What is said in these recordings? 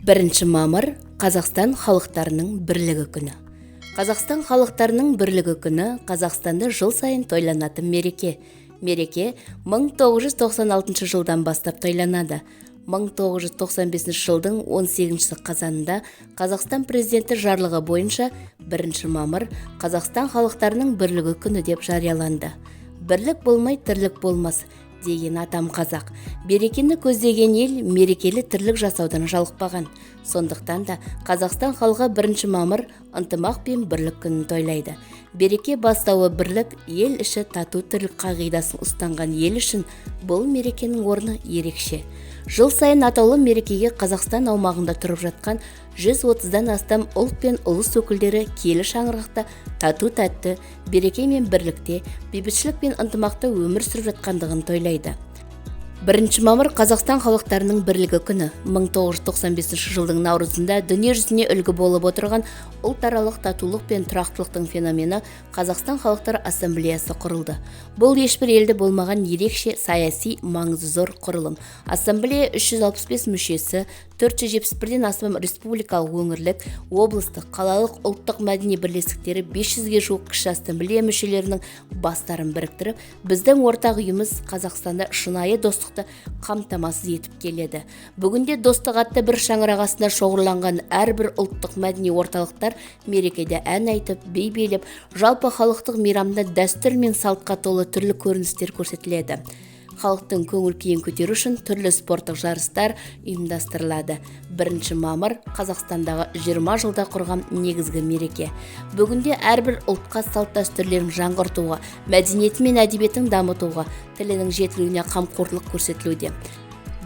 1 мамыр Қазақстан халықтарының бірлігі күні. Қазақстан халықтарының бірлігі күні Қазақстанда жыл сайын тойланатын мереке. Мереке 1996 жылдан бастап тойланады. 1995 жылдың 18 қазанында Қазақстан президенті жарлығы бойынша 1 мамыр Қазақстан халықтарының бірлігі күні деп жарияланды. Бірлік болмай тірлік болмас деген атам қазақ. Берекені көздеген ел мерекелі тірлік жасаудан жалықпаған. Сондықтан да Қазақстан халқы 1 мамыр ынтымақ пен бірлік күнін тойлайды. Береке бастауы бірлік, ел іші тату тірлік қағидасын ұстанған ел үшін бұл мерекенің орны ерекше. Жыл сайын атаулы мерекеге Қазақстан аумағында тұрып жатқан 130-дан астам ұлт пен ұлыс өкілдері киелі шаңырақта тату тәтті, береке мен бірлікте, бейбітшілік пен ынтымақта өмір сүріп жатқандығын тойлайды. 1 мамыр Қазақстан халықтарының бірлігі күні 1995 жылдың наурызында дүние жүзіне үлгі болып отырған ұлтаралық татулық пен тұрақтылықтың феномені Қазақстан халықтар ассамблеясы құрылды. Бұл ешбір елде болмаған ерекше саяси маңызы зор құрылым. Ассамблея 365 мүшесі, 471-ден астам республикалық, өңірлік, облыстық, қалалық, ұлттық мәдени бірлестіктері 500-ге жуық кіші ассамблея мүшелерінің бастарын біріктіріп, біздің ортақ үйіміз Қазақстанда шынайы достықты қамтамасыз етіп келеді. Бүгінде достық атты бір шаңырақ астында шоғырланған әрбір ұлттық мәдени орталықтар мерекеде ән айтып, би билеп, жалпы халықтық мейрамда дәстүр мен салтқа толы түрлі көріністер көрсетіледі. Халықтың көңіл-күйін көтеру үшін түрлі спорттық жарыстар ұйымдастырылады. 1 мамыр Қазақстандағы 20 жылда құрған негізгі мереке. Бүгінде әрбір ұлтқа салт-дәстүрлерін жаңғыртуға, мәдениеті мен әдебиетін дамытуға, тілінің жетілуіне қамқорлық көрсетілуде.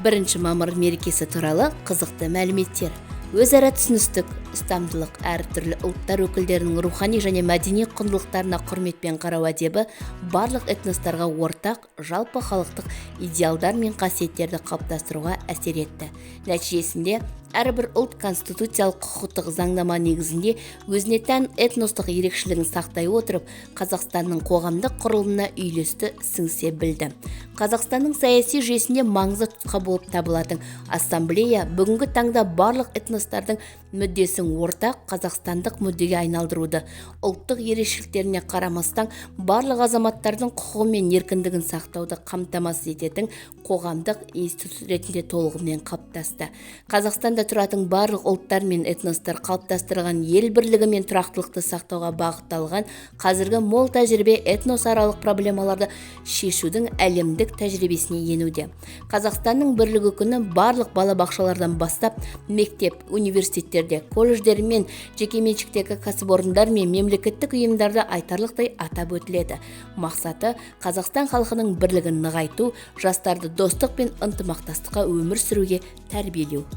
1 мамыр мерекесі туралы қызықты мәліметтер. Өзара түсіністік, ұстамдылық, әртүрлі ұлттар өкілдерінің рухани және мәдени құндылықтарына құрметпен қарау әдебі барлық этностарға ортақ, жалпы халықтық идеалдар мен қасиеттерді қалыптастыруға әсер етті. Нәтижесінде әрбір ұлт конституциялық құқықтық заңнама негізінде өзіне тән этностық ерекшелігін сақтай отырып, Қазақстанның қоғамдық құрылымына үйлесті сіңісе білді. Қазақстанның саяси жүйесінде маңызды тұтқа болып табылатын ассамблея бүгінгі таңда барлық этностардың мүддесін ортақ қазақстандық мүддеге айналдыруды, ұлттық ерекшеліктеріне қарамастан барлық азаматтардың құқығы мен еркіндігін сақтауды қамтамасыз ететін қоғамдық институт ретінде толығымен қалыптасты. Қазақстанда тұратын барлық ұлттар мен этностар қалыптастырған ел бірлігі мен тұрақтылықты сақтауға бағытталған қазіргі мол тәжірибе этносаралық проблемаларды шешудің әлемдік тәжірибесіне енуде. Қазақстанның бірлігі күні барлық балабақшалардан бастап мектеп, университеттерде, колледждер мен жекеменшіктегі кәсіпорындар мен мемлекеттік ұйымдарда айтарлықтай атап өтіледі. Мақсаты Қазақстан халқының бірлігін нығайту, жастарды достық пен ынтымақтастыққа өмір сүруге тәрбиелеу.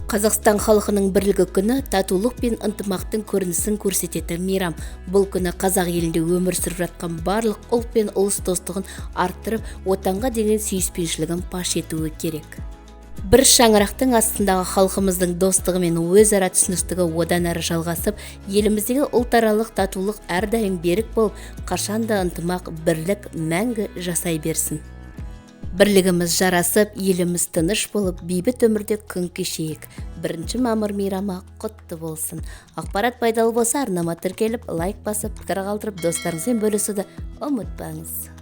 Қазақстан халқының бірлігі күні татулық пен ынтымақтың көрінісін көрсететін мейрам. Бұл күні қазақ елінде өмір сүріп жатқан барлық ұлт пен ұлыс достығын арттырып, отанға деген сүйіспеншілігін паш етуі керек. Бір шаңырақтың астындағы халқымыздың достығы мен өзара түсіністігі одан әрі жалғасып, еліміздегі ұлтаралық татулық әрдайым берік болып, қашанда ынтымақ, бірлік мәңгі жасай берсін. Бірлігіміз жарасып, еліміз тыныш болып, бейбіт өмірде күн кешейік. 1 мамыр мейрамы құтты болсын. Ақпарат пайдалы болса, арнама тіркеліп, лайк басып, пікір қалдырып, достарыңызбен бөлісуді ұмытпаңыз.